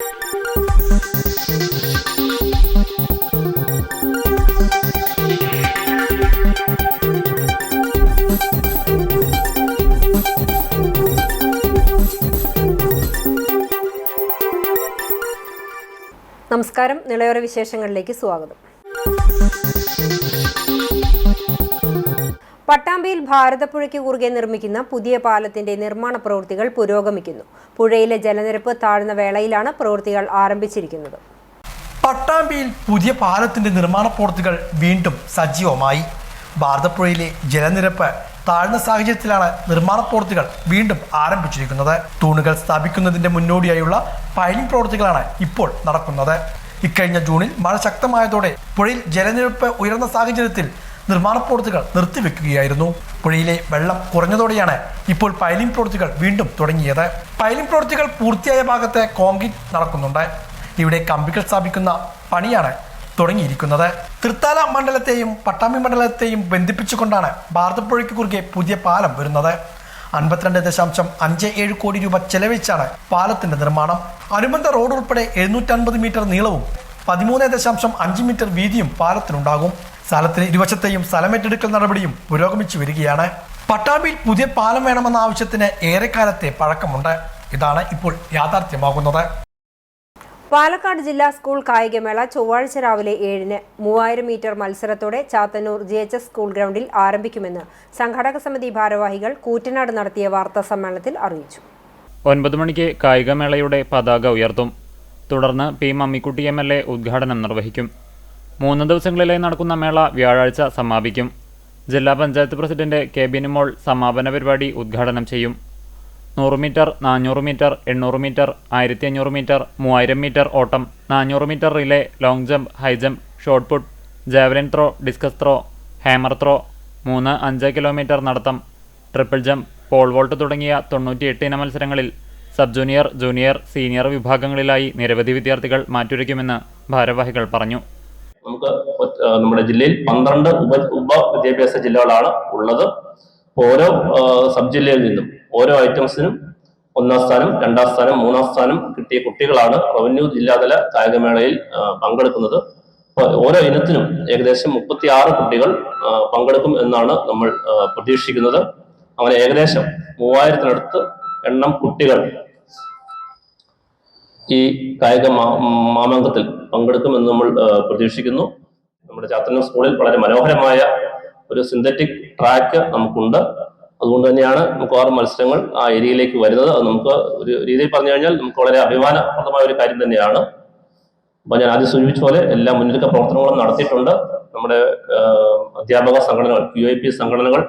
നമസ്കാരം, നിളയോര വിശേഷങ്ങളിലേക്ക് സ്വാഗതം. പട്ടാമ്പിയിൽ ഭാരതപ്പുഴയ്ക്ക് കുറുകെ നിർമ്മിക്കുന്ന പുതിയ പാലത്തിന്റെ നിർമ്മാണ പ്രവൃത്തികൾ പുരോഗമിക്കുന്നു. പുഴയിലെ ജലനിരപ്പ് താഴ്ന്ന വേളയിലാണ് പ്രവൃത്തികൾ ആരംഭിച്ചിരിക്കുന്നത്. പട്ടാമ്പിയിൽ പുതിയ പാലത്തിന്റെ നിർമ്മാണ പ്രവൃത്തികൾ വീണ്ടും സജീവമായി. ഭാരതപ്പുഴയിലെ ജലനിരപ്പ് താഴ്ന്ന സാഹചര്യത്തിലാണ് നിർമ്മാണ പ്രവൃത്തികൾ വീണ്ടും ആരംഭിച്ചിരിക്കുന്നത്. തൂണുകൾ സ്ഥാപിക്കുന്നതിന്റെ മുന്നോടിയായുള്ള പൈലിംഗ് പ്രവൃത്തികളാണ് ഇപ്പോൾ നടക്കുന്നത്. ഇക്കഴിഞ്ഞ ജൂണിൽ മഴ ശക്തമായതോടെ പുഴയിൽ ജലനിരപ്പ് ഉയർന്ന സാഹചര്യത്തിൽ നിർമ്മാണ പ്രവൃത്തികൾ നിർത്തിവെക്കുകയായിരുന്നു. പുഴയിലെ വെള്ളം കുറഞ്ഞതോടെയാണ് ഇപ്പോൾ പൈലിംഗ് പ്രവൃത്തികൾ വീണ്ടും തുടങ്ങിയത്. പൈലിംഗ് പ്രവൃത്തികൾ പൂർത്തിയായ ഭാഗത്ത് കോൺക്രീറ്റ് നടക്കുന്നുണ്ട്. ഇവിടെ കമ്പികൾ സ്ഥാപിക്കുന്ന പണിയാണ് തുടങ്ങിയിരിക്കുന്നത്. തൃത്താല മണ്ഡലത്തെയും പട്ടാമ്പി മണ്ഡലത്തെയും ബന്ധിപ്പിച്ചുകൊണ്ടാണ് ഭാരതപ്പുഴയ്ക്ക് കുറുകെ പുതിയ പാലം വരുന്നത്. 52.57 കോടി രൂപ ചെലവഴിച്ചാണ് പാലത്തിന്റെ നിർമ്മാണം. അനുബന്ധ റോഡ് ഉൾപ്പെടെ 750 മീറ്റർ നീളവും 13.5 മീറ്റർ വീതിയും പാലത്തിനുണ്ടാകും. സ്ഥലത്തിന് ഇരുവശത്തെയും സ്ഥലമേറ്റെടുക്കൽ നടപടിയും പുരോഗമിച്ചു വരികയാണ്. പട്ടാമ്പിയിൽ പുതിയ പാലം വേണമെന്ന ആവശ്യത്തിന് ഏറെക്കാലത്തെ പഴക്കമുണ്ട്. ഇതാണ് ഇപ്പോൾ യാഥാർത്ഥ്യമാകുന്നത്. പാലക്കാട് ജില്ലാ സ്കൂൾ കായികമേള ചൊവ്വാഴ്ച രാവിലെ 7-ന് 3000 മീറ്റർ മത്സരത്തോടെ ചാത്തന്നൂർ GHS സ്കൂൾ ഗ്രൗണ്ടിൽ ആരംഭിക്കുമെന്ന് സംഘാടക സമിതി ഭാരവാഹികൾ കൂറ്റനാട് നടത്തിയ വാർത്താ സമ്മേളനത്തിൽ അറിയിച്ചു. 9 മണിക്ക് കായികമേളയുടെ പതാക ഉയർത്തും. തുടർന്ന് P. മമ്മിക്കുട്ടി MLA ഉദ്ഘാടനം നിർവഹിക്കും. 3 ദിവസങ്ങളിലായി നടക്കുന്ന മേള വ്യാഴാഴ്ച സമാപിക്കും. ജില്ലാ പഞ്ചായത്ത് പ്രസിഡന്റ് K. ബിനുമോൾ സമാപന പരിപാടി ഉദ്ഘാടനം ചെയ്യും. 100 metre, 400 metre, 800 metre, 1500 metre, 3000 metre ഓട്ടം, 400 metre relay, long jump, high jump, shot put, javelin throw, discus throw, hammer throw, 3-5 kilometre നടത്തം, ട്രിപ്പിൾ ജമ്പ്, പോൾ വോൾട്ട് തുടങ്ങിയ 98 ഇന മത്സരങ്ങളിൽ സബ് ജൂനിയർ, ജൂനിയർ, സീനിയർ വിഭാഗങ്ങളിലായി നിരവധി വിദ്യാർത്ഥികൾ മാറ്റുരയ്ക്കുമെന്ന് ഭാരവാഹികൾ പറഞ്ഞു. നമുക്ക് നമ്മുടെ ജില്ലയിൽ 12 ഉപ വിദ്യാഭ്യാസ ജില്ലകളാണ് ഉള്ളത്. ഓരോ സബ് ജില്ലയിൽ നിന്നും ഓരോ ഐറ്റംസിനും 1ാം സ്ഥാനം, 2ാം സ്ഥാനം, 3ാം സ്ഥാനം കിട്ടിയ കുട്ടികളാണ് റവന്യൂ ജില്ലാതല കായികമേളയിൽ പങ്കെടുക്കുന്നത്. ഓരോ ഇനത്തിനും ഏകദേശം 36 കുട്ടികൾ പങ്കെടുക്കും എന്നാണ് നമ്മൾ പ്രതീക്ഷിക്കുന്നത്. അങ്ങനെ ഏകദേശം 3000-നടുത്ത് എണ്ണം കുട്ടികൾ ഈ കായിക മാമാങ്കത്തിൽ പങ്കെടുക്കുമെന്ന് നമ്മൾ പ്രതീക്ഷിക്കുന്നു. നമ്മുടെ ചാത്തന്നൂർ സ്കൂളിൽ വളരെ മനോഹരമായ ഒരു സിന്തറ്റിക് ട്രാക്ക് നമുക്കുണ്ട്. അതുകൊണ്ട് തന്നെയാണ് മിക്കവാറും മത്സരങ്ങൾ ആ ഏരിയയിലേക്ക് വരുന്നത്. അത് നമുക്ക് ഒരു രീതിയിൽ പറഞ്ഞു കഴിഞ്ഞാൽ നമുക്ക് വളരെ അഭിമാനപ്രദമായ ഒരു കാര്യം തന്നെയാണ്. അപ്പോൾ ഞാൻ ആദ്യം സൂചിപ്പിച്ച പോലെ എല്ലാ മുന്നൊരുക്ക പ്രവർത്തനങ്ങളും നടത്തിയിട്ടുണ്ട്. നമ്മുടെ അധ്യാപക സംഘടനകൾ, QIP സംഘടനകൾ,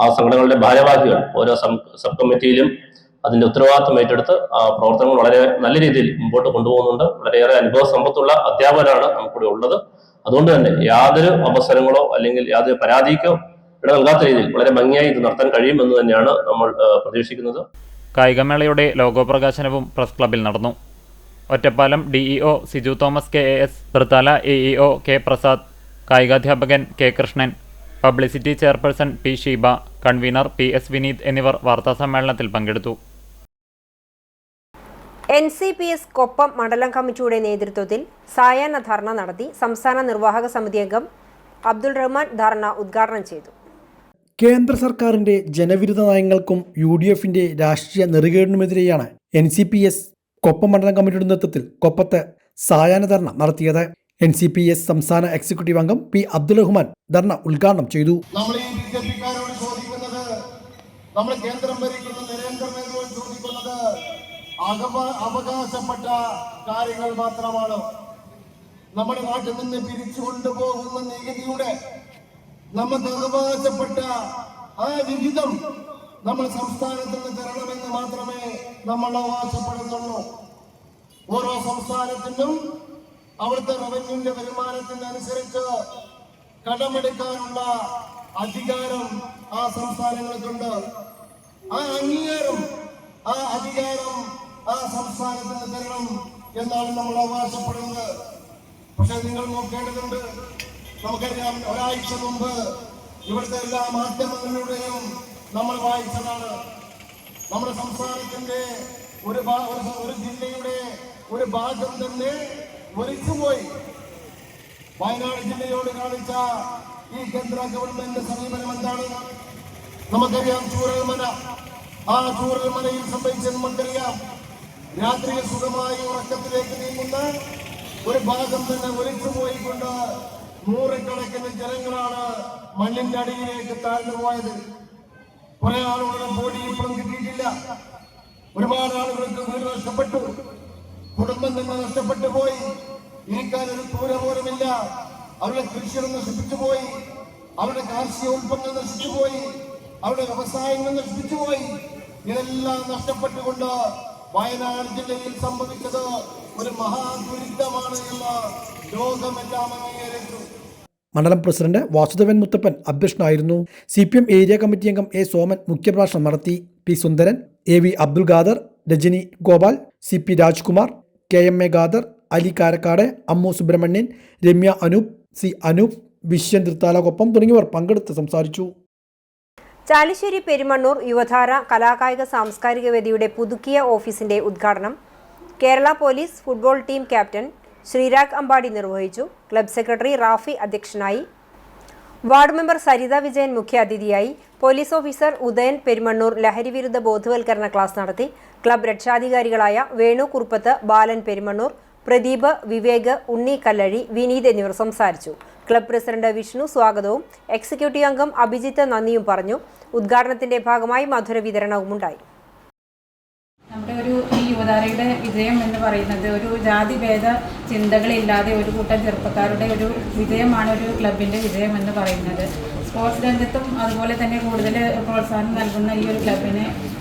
ആ സംഘടനകളുടെ ഭാരവാഹികൾ ഓരോ സബ് കമ്മിറ്റിയിലും അതിന്റെ ഉത്തരവാദിത്വം ഏറ്റെടുത്ത് ആ പ്രവർത്തനങ്ങൾ വളരെ നല്ല രീതിയിൽ മുമ്പോട്ട് കൊണ്ടുപോകുന്നുണ്ട്. വളരെയേറെ അനുഭവ സമ്പത്തുള്ള അധ്യാപകരാണ് നമുക്കിവിടെ ഉള്ളത്. അതുകൊണ്ട് തന്നെ യാതൊരു അവസരങ്ങളോ അല്ലെങ്കിൽ യാതൊരു പരാതിക്കോ ഇട നൽകാത്ത രീതിയിൽ വളരെ ഭംഗിയായി ഇത് നടത്താൻ കഴിയുമെന്ന് തന്നെയാണ് നമ്മൾ പ്രതീക്ഷിക്കുന്നത്. കായികമേളയുടെ ലോഗോ പ്രകാശനവും പ്രസ് ക്ലബിൽ നടന്നു. Ottapalam DEO Siju Thomas KAS, Thrithala AEO K. Prasad, കായികാധ്യാപകൻ K. Krishnan, publicity chairperson P. Sheeba, convener PS. Vineeth എന്നിവർ വാർത്താസമ്മേളനത്തിൽ പങ്കെടുത്തു. NCPS കൊപ്പം മണ്ഡലം കമ്മിറ്റിയുടെ നേതൃത്വത്തിൽ സായാഹ്ന ധർണ നടത്തി. സംസ്ഥാന നിർവാഹക സമിതി അംഗം അബ്ദുൾ റഹ്മാൻ ധർണ ഉദ്ഘാടനം ചെയ്തു. കേന്ദ്ര സർക്കാരിന്റെ ജനവിരുദ്ധ നയങ്ങൾക്കും UDFന്റെ രാഷ്ട്രീയ നെറുകേടിനുമെതിരെയാണ് NCPS കൊപ്പം മണ്ഡലം കമ്മിറ്റിയുടെ നേതൃത്വത്തിൽ കൊപ്പത്ത് സായാഹ്ന ധർണ നടത്തിയത്. NCPS സംസ്ഥാന എക്സിക്യൂട്ടീവ് അംഗം P. അബ്ദുൾ റഹ്മാൻ ധർണ ഉദ്ഘാടനം ചെയ്തു. അവകാശപ്പെട്ട കാര്യങ്ങൾ മാത്രമാണ്. നമ്മുടെ നാട്ടിൽ നിന്ന് പിരിച്ചു കൊണ്ടുപോകുന്ന നികുതിയുടെ നമുക്ക് അവകാശപ്പെട്ട ആ വിഹിതം നമ്മൾ സംസ്ഥാനത്ത് നിന്ന് തരണമെന്ന് മാത്രമേ നമ്മൾ അവകാശപ്പെടുന്നുള്ളൂ. ഓരോ സംസ്ഥാനത്തിനും അവിടുത്തെ റവന്യൂവിന്റെ വരുമാനത്തിനനുസരിച്ച് കടമെടുക്കാനുള്ള അധികാരം ആ സംസ്ഥാനങ്ങൾക്കുണ്ട്. ആ അംഗീകാരം, ആ അധികാരം ആ സംസ്ഥാനത്തിന് തരണം എന്നാണ് നമ്മൾ അവകാശപ്പെടുന്നത്. പക്ഷെ നിങ്ങൾ നോക്കേണ്ടതുണ്ട്, നമുക്കറിയാം ഒരാഴ്ച മുമ്പ് ഇവിടുത്തെ എല്ലാ മാധ്യമങ്ങളിലൂടെയും നമ്മൾ വായിച്ചതാണ് നമ്മുടെ സംസ്ഥാനത്തിന്റെ ഒരു ജില്ലയുടെ ഒരു ഭാഗം തന്നെ ഒലിച്ചുപോയി. വയനാട് ജില്ലയോട് കാണിച്ച ഈ കേന്ദ്ര ഗവൺമെന്റ് സമീപനം എന്താണ്? നമുക്കറിയാം ചൂരൽമല. ആ ചൂരൽമലയിൽ സംഭവിച്ചത് നമുക്കറിയാം. രാത്രിയിൽ സുഖമായി ഉറക്കത്തിലേക്ക് നീങ്ങുന്ന ഒരു ഭാഗം തന്നെ ഒലിച്ചുപോയിക്കൊണ്ട് നൂറുകണക്കിന് ജനങ്ങളാണ് മണ്ണിന്റെ അടിയിലേക്ക് താഴ്ന്നു പോയത്. കുറെ ആളുകളുടെ ബോഡി ഇപ്പോഴും കിട്ടിയിട്ടില്ല. ഒരുപാട് ആളുകൾക്ക് വീട് നഷ്ടപ്പെട്ടു, കുടുംബം തന്നെ നഷ്ടപ്പെട്ടു പോയി. ഇരിക്കാൻ ഒരു കൂര പോലുമില്ല. അവരുടെ കൃഷികൾ നശിപ്പിച്ചു പോയി, അവരുടെ കാർഷിക ഉൽപ്പന്നം നശിച്ചു പോയി, അവരുടെ വ്യവസായങ്ങൾ നശിപ്പിച്ചു പോയി. ഇതെല്ലാം നഷ്ടപ്പെട്ടുകൊണ്ട് വയനാട് ജില്ലയിൽ സംഭവിച്ചത് ഒരു മഹാദുരിതമാണ് എന്ന് ലോകമെല്ലാം അംഗീകരിച്ചു. മണ്ഡലം പ്രസിഡന്റ് വാസുദേവൻ മുത്തപ്പൻ അധ്യക്ഷനായിരുന്നു. CPM ഏരിയ കമ്മിറ്റി അംഗം A. സോമൻ മുഖ്യപ്രഭാഷണം നടത്തി. P. സുന്ദരൻ, AV Abdul Khader, Rajani Gopal, CP Rajkumar, KMA Khader, Ali Karakkad, Ammu Subramanian, Ramya Anoop, C. Anoop, Viswan തൃത്താലകൊപ്പം തുടങ്ങിയവർ പങ്കെടുത്ത് സംസാരിച്ചു. ചാലിശ്ശേരി പെരുമണ്ണൂർ യുവധാര കലാകായിക സാംസ്കാരിക വേദിയുടെ പുതുക്കിയ ഓഫീസിന്റെ ഉദ്ഘാടനം Kerala police football team captain Sreerag Ambadi നിർവഹിച്ചു. ക്ലബ് സെക്രട്ടറി റാഫി അധ്യക്ഷനായി. വാർഡ് മെമ്പർ സരിത വിജയൻ മുഖ്യാതിഥിയായി. പോലീസ് ഓഫീസർ ഉദയൻ പെരുമണ്ണൂർ ലഹരിവിരുദ്ധ ബോധവൽക്കരണ ക്ലാസ് നടത്തി. ക്ലബ് രക്ഷാധികാരികളായ വേണു കുറുപ്പത്ത്, ബാലൻ പെരുമണ്ണൂർ, പ്രദീപ്, വിവേക്, ഉണ്ണി കല്ലഴി, വിനീത് എന്നിവർ സംസാരിച്ചു. ക്ലബ് പ്രസിഡന്റ് വിഷ്ണു സ്വാഗതവും എക്സിക്യൂട്ടീവ് അംഗം അഭിജിത്ത് നന്ദിയും പറഞ്ഞു. ഉദ്ഘാടനത്തിന്റെ ഭാഗമായി മധുര വിതരണവും ഉണ്ടായി. നമ്മുടെ ഈ യുവതാരയുടെ വിജയം എന്ന് പറയുന്നത് ഒരു ജാതിഭേദ ചിന്തകളില്ലാതെ ഒരു കൂട്ടം ചെറുപ്പക്കാരുടെ ഒരു വിജയമാണ് ഒരു ക്ലബിൻ്റെ വിജയം എന്ന് പറയുന്നത്. സ്പോർട്സ് രംഗത്തും അതുപോലെ തന്നെ കൂടുതൽ പ്രോത്സാഹനം നൽകുന്ന ഈ ഒരു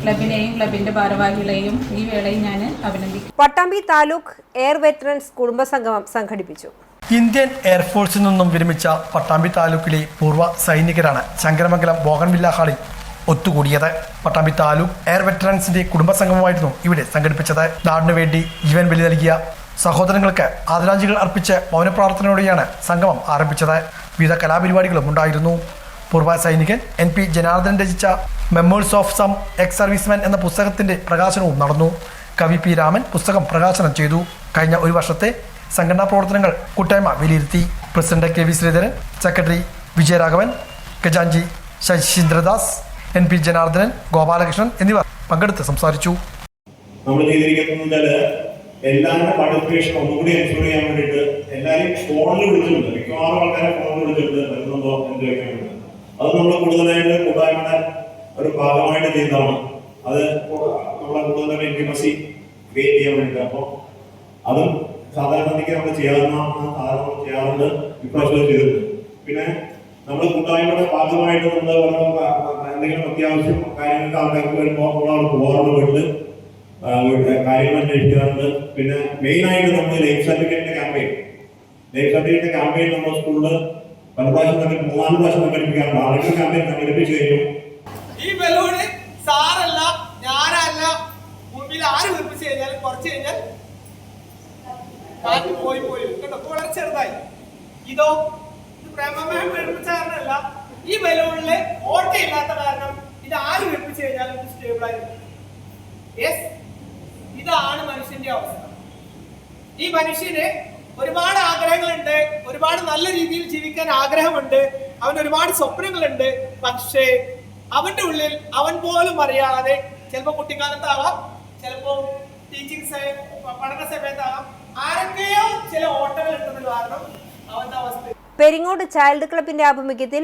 ക്ലബിനെയും ക്ലബിൻ്റെ ഭാരവാഹികളെയും ഈ വേളയിൽ ഞാൻ അഭിനന്ദിക്കുന്നു. പട്ടാമ്പി താലൂക്ക് എയർ വെറ്ററൻസ് കുടുംബസംഗമം സംഘടിപ്പിച്ചു. ഇന്ത്യൻ എയർഫോഴ്സിൽ നിന്നും വിരമിച്ച പട്ടാമ്പി താലൂക്കിലെ പൂർവ്വ സൈനികരാണ് ശങ്കരമംഗലം ബോഗൻവില്ല ഹാളിൽ ഒത്തുകൂടിയത്. പട്ടാമ്പി താലൂക്ക് എയർ വെറ്ററൻസിന്റെ കുടുംബസംഗമമായിരുന്നു ഇവിടെ സംഘടിപ്പിച്ചത്. നാടിനു വേണ്ടി ജീവൻ ബലി നൽകിയ സഹോദരങ്ങൾക്ക് ആദരാഞ്ജലികൾ അർപ്പിച്ച് മൗനപ്രാർത്ഥനയോടെയാണ് സംഗമം ആരംഭിച്ചത്. വിവിധ കലാപരിപാടികളും ഉണ്ടായിരുന്നു. പൂർവ്വ സൈനികൻ NP ജനാർദ്ദനൻ രചിച്ച മെമ്മോഴ്സ് ഓഫ് സം എക്സ് സർവീസ്മെൻ എന്ന പുസ്തകത്തിന്റെ പ്രകാശനവും നടന്നു. കവി P. രാമൻ പുസ്തകം പ്രകാശനം ചെയ്തു. കഴിഞ്ഞ ഒരു വർഷത്തെ സംഘടനാ പ്രവർത്തനങ്ങൾ കൂട്ടായ്മ വിലയിരുത്തി. President KV Sreedharan, secretary Vijayaraghavan, ഖജാൻജി ശശീന്ദ്രദാസ്, NP ജനാർദ്ദനൻ, ഗോപാലകൃഷ്ണൻ എന്നിവർ പങ്കെടുത്ത് സംസാരിച്ചു. നമ്മൾ ചെയ്തിരിക്കുന്നത് എല്ലാവരുടെ പാർട്ടിസിപ്പേഷൻ ഒന്നുകൂടി എൻഷുർ ചെയ്യാൻ വേണ്ടിയിട്ട് എല്ലാവരും ഫോണിൽ വിളിച്ചിട്ടുണ്ട്. മിക്കവാറും ആൾക്കാരെ ഫോണിൽ വിളിച്ചിട്ടുണ്ട് വരുന്നുണ്ടോ എന്ന് ചോദിക്കാൻ വേണ്ടി. അത് നമ്മൾ കൂടുതലായിട്ട് കൂട്ടായ്മയുടെ ഒരു ഭാഗമായിട്ട് ചെയ്തതാണ്. അത് നമ്മളെ കൂടുതൽ ഇന്റിമസി ക്രിയേറ്റ് ചെയ്യാൻ വേണ്ടിയിട്ട്. അപ്പോൾ അതും സാധാരണയ്ക്ക് നമ്മൾ ചെയ്യാറുണ്ട്. ഇപ്രാവശ്യം ചെയ്തിട്ടുണ്ട്. പിന്നെ നമ്മൾ കൂട്ടായ്മയുടെ ഭാഗമായിട്ട് നമ്മൾ എന്തെങ്കിലും അത്യാവശ്യം കാര്യങ്ങൾക്ക് ആൾക്കാർക്ക് വരുമ്പോൾ നമ്മളവിടെ പോകാറുണ്ട്, വീട്ടിൽ കാര്യങ്ങൾ അന്വേഷിക്കാറുണ്ട്. പിന്നെ മെയിനായിട്ട് നമ്മൾ ലൈഫ് സർട്ടിഫിക്കറ്റിന്റെ ക്യാമ്പയിൻ നമ്മുടെ സ്കൂളിൽ പല പ്രാവശ്യം 3-4 പ്രാവശ്യം സംഘടിപ്പിക്കാറുണ്ട്. ആരെങ്കിലും ക്യാമ്പയിൻ സംഘടിപ്പിച്ചു കഴിഞ്ഞു. ഈ ബലൂണ് സാറല്ല ഞാനല്ല മുമ്പിൽ ആര് നിർമ്മിച്ചു കഴിഞ്ഞാൽ കുറച്ച് കഴിഞ്ഞാൽ കാറ്റ് പോയി കേട്ടോ. വളരെ ചെറുതായി. ഇതോ പ്രേമമയം നിർമ്മിച്ച കാരണമല്ല, ഈ ബലൂണില് ഓട്ടയില്ലാത്ത കാരണം ഇത് ആര് നിർമ്മിച്ചു കഴിഞ്ഞാലും ഇത് സ്റ്റേബിൾ ആയിരുന്നു. യെസ്, ഇതാണ് മനുഷ്യന്റെ അവസ്ഥ. ഈ മനുഷ്യന് ഒരുപാട് ആഗ്രഹങ്ങളുണ്ട്, ഒരുപാട് നല്ല രീതിയിൽ ജീവിക്കാൻ ആഗ്രഹമുണ്ട്, അവന് ഒരുപാട് സ്വപ്നങ്ങളുണ്ട്. പക്ഷേ അവന്റെ ഉള്ളിൽ അവൻ പോലും അറിയാതെ ചിലപ്പോൾ കുട്ടിക്കാലത്താവാം, ചിലപ്പോൾ ടീച്ചിങ് പഠന സമയത്താവാം, ആരൊക്കെയോ ചില ഓട്ടങ്ങൾ കിട്ടുന്നത് കാരണം അവന്റെ അവസ്ഥ. പെരിങ്ങോട് ചൈൽഡ് ക്ലബിന്റെ ആഭിമുഖ്യത്തിൽ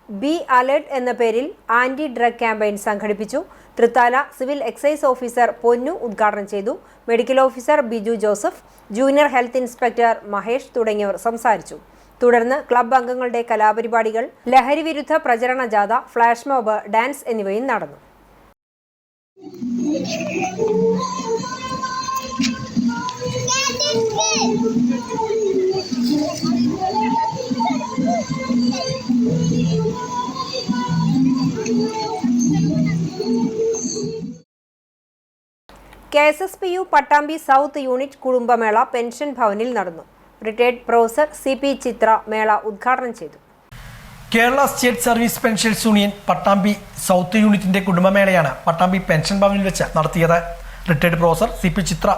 ബി അലേർട്ട് എന്ന പേരിൽ ആന്റി ഡ്രഗ് ക്യാമ്പയിൻ സംഘടിപ്പിച്ചു. തൃത്താല സിവിൽ എക്സൈസ് ഓഫീസർ പൊന്നു ഉദ്ഘാടനം ചെയ്തു. Medical officer Biju Joseph, junior health inspector Mahesh തുടങ്ങിയവർ സംസാരിച്ചു. തുടർന്ന് ക്ലബ് അംഗങ്ങളുടെ കലാപരിപാടികൾ, ലഹരി വിരുദ്ധ പ്രചരണ ജാഥ, ഫ്ലാഷ് മോബ്, ഡാൻസ് എന്നിവയും നടന്നു. KSSPU പട്ടാമ്പി സൗത്ത് യൂണിറ്റ് കുടുംബമേള പെൻഷൻ ഭവനിൽ നടന്നു. റിട്ടയർഡ് പ്രൊഫസർ CP ചിത്ര മേള ഉദ്ഘാടനം ചെയ്തു. Kerala state service pensions union Pattambi south യൂണിറ്റിന്റെ കുടുംബമേളയാണ് പട്ടാമ്പി പെൻഷൻ ഭവനിൽ വെച്ച് നടത്തിയത്. റിട്ടയർഡ് പ്രൊഫസർ CP ചിത്ര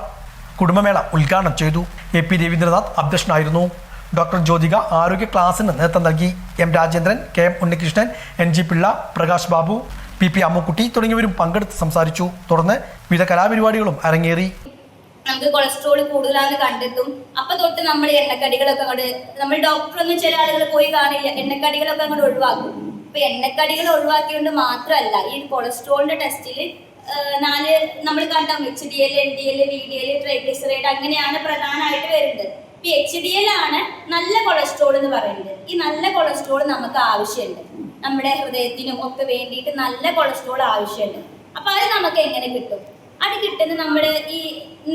കുടുംബമേള ഉദ്ഘാടനം ചെയ്തു. AP രവീന്ദ്രനാഥ് അധ്യക്ഷനായിരുന്നു. ഡോക്ടർ ജ്യോതിക ആരോഗ്യ ക്ലാസിന് നേതൃത്വം നൽകി. M Rajendran, KM Unnikrishnan, NG Pillai, Prakash Babu, PP Ammukutty തുടങ്ങിയവരും പങ്കെടുത്ത് സംസാരിച്ചു. തുടർന്ന് വിവിധ കലാപരിപാടികളും അരങ്ങേറി. നമുക്ക് കൊളസ്ട്രോൾ കൂടുതലാണെന്ന് കണ്ടെത്തും. അപ്പൊ തൊട്ട് നമ്മൾ എണ്ണക്കടികളൊക്കെ നമ്മൾ ഡോക്ടറൊന്നും ചില ആളുകൾ പോയി കാണില്ല, എണ്ണക്കടികളൊക്കെ അങ്ങോട്ട് ഒഴിവാക്കും. അപ്പൊ എണ്ണക്കടികൾ ഒഴിവാക്കിയോണ്ട് മാത്രമല്ല, ഈ കൊളസ്ട്രോളിന്റെ ടെസ്റ്റിൽ നമ്മൾ കണ്ട HDL, LDL, VDL, ട്രൈഗ്ലിസറൈഡ് അങ്ങനെയാണ് പ്രധാനമായിട്ട് വരുന്നത്. ഇപ്പൊ HDL ആണ് നല്ല കൊളസ്ട്രോൾ എന്ന് പറയുന്നത്. ഈ നല്ല കൊളസ്ട്രോൾ നമുക്ക് ആവശ്യമുണ്ട്, നമ്മുടെ ഹൃദയത്തിനും ഒക്കെ വേണ്ടിയിട്ട് നല്ല കൊളസ്ട്രോൾ ആവശ്യമുണ്ട്. അപ്പൊ അത് നമുക്ക് എങ്ങനെ കിട്ടും? അത് കിട്ടുന്നത് നമ്മൾ ഈ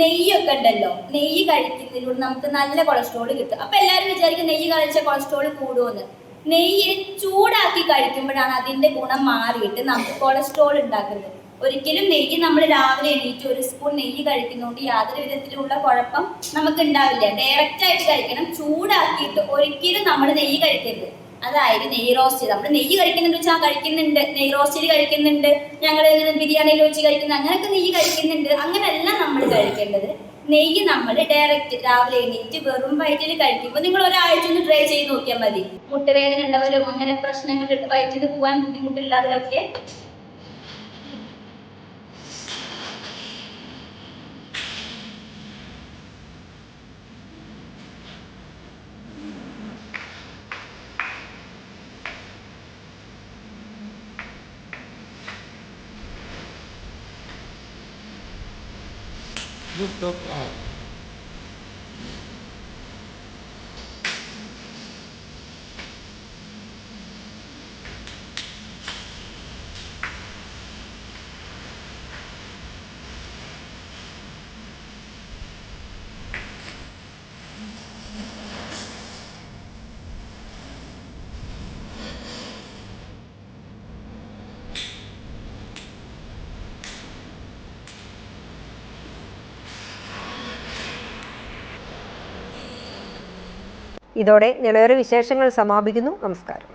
നെയ്യൊക്കെ ഉണ്ടല്ലോ, നെയ്യ് കഴിക്കുന്നതിലൂടെ നമുക്ക് നല്ല കൊളസ്ട്രോൾ കിട്ടും. അപ്പൊ എല്ലാവരും വിചാരിക്കും നെയ്യ് കഴിച്ച കൊളസ്ട്രോൾ കൂടുമെന്ന്. നെയ്യ് ചൂടാക്കി കഴിക്കുമ്പോഴാണ് അതിന്റെ ഗുണം മാറിയിട്ട് നമുക്ക് കൊളസ്ട്രോൾ ഉണ്ടാക്കുന്നത്. ഒരിക്കലും നെയ്യ് നമ്മൾ രാവിലെ എണീറ്റ് ഒരു സ്പൂൺ നെയ്യ് കഴിക്കുന്നതുകൊണ്ട് യാതൊരു വിധത്തിലുള്ള കുഴപ്പം നമുക്ക് ഉണ്ടാവില്ല. ഡയറക്റ്റ് ആയിട്ട് കഴിക്കണം, ചൂടാക്കിയിട്ട് ഒരിക്കലും നമ്മൾ നെയ്യ് കഴിക്കരുത്. അതായത് നെയ്യ് റോസ്റ്റ്, നമ്മൾ നെയ്യ് കഴിക്കുന്നുണ്ട് വെച്ചാൽ കഴിക്കുന്നുണ്ട്, നെയ്യ് റോസ്റ്റിൽ കഴിക്കുന്നുണ്ട്, ഞങ്ങൾ ബിരിയാണിയിൽ വെച്ച് കഴിക്കുന്നത്, അങ്ങനെയൊക്കെ നെയ്യ് കഴിക്കുന്നുണ്ട്. അങ്ങനെയല്ല നമ്മൾ കഴിക്കേണ്ടത്. നെയ്യ് നമ്മൾ ഡയറക്റ്റ് രാവിലെ എണീറ്റ് വെറും വയറ്റിൽ കഴിക്കുമ്പോൾ നിങ്ങൾ ഒരാഴ്ച ഒന്ന് ട്രൈ ചെയ്ത് നോക്കിയാൽ മതി. മുട്ടുവേദന ഉള്ളവരും അങ്ങനെ പ്രശ്നങ്ങൾ വയറ്റിൽ പോകാൻ ബുദ്ധിമുട്ടില്ലാത്തവരൊക്കെ ഇതോടെ നിളയൊരു വിശേഷങ്ങൾ സമാപിക്കുന്നു. നമസ്കാരം.